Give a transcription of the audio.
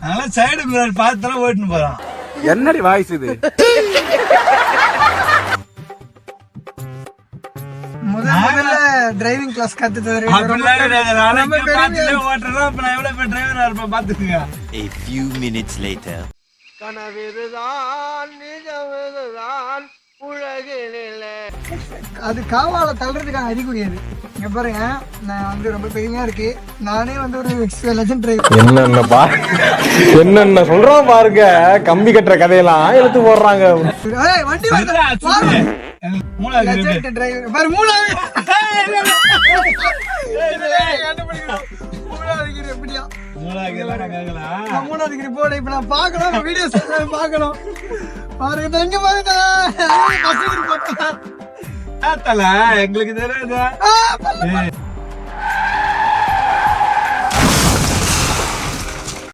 அதனால side mirror பார்த்து ஓட்டுன்னு போறான். என்னடி வாய்ஸ் இது? முதல்ல டிரைவிங் கிளாஸ் கத்து தரேன். அப்படிலாம் கிடையாது. நாளைக்கு பார்த்துட்டு ஓட்டுறேன். அப்ப நான் எவ்வளவு பேர் டிரைவரா இருப்பேன் பாத்துக்கங்க. A few minutes later. கனவிதுதான் நிஜமிதுதான் உலகினிலே. அது காவால தள்ளுறதுக்கான அறிகுறி அது. இங்க பாருங்க, நான் வந்து ரொம்ப பெருமையா இருக்கு. நானே வந்து ஒரு லெஜண்ட் டிரைவர். என்னென்ன சொல்றோம் பாருங்க. கம்பி கட்டுற கதையெல்லாம் எடுத்து போடுறாங்க. ஏய் வண்டி வருது. மூணாவது லெஜண்ட் டிரைவர் பாரு மூணாவது. மூணாவது கிரி எப்படியா? மூணாவது எல்லாம் கேட்கலாம். மூணாவது கிரி போட இப்ப நான் பார்க்கணும், வீடியோஸ் பார்க்கணும். பாருங்க எங்க பாருங்க. தல எங்களுக்கு தெரியாதா?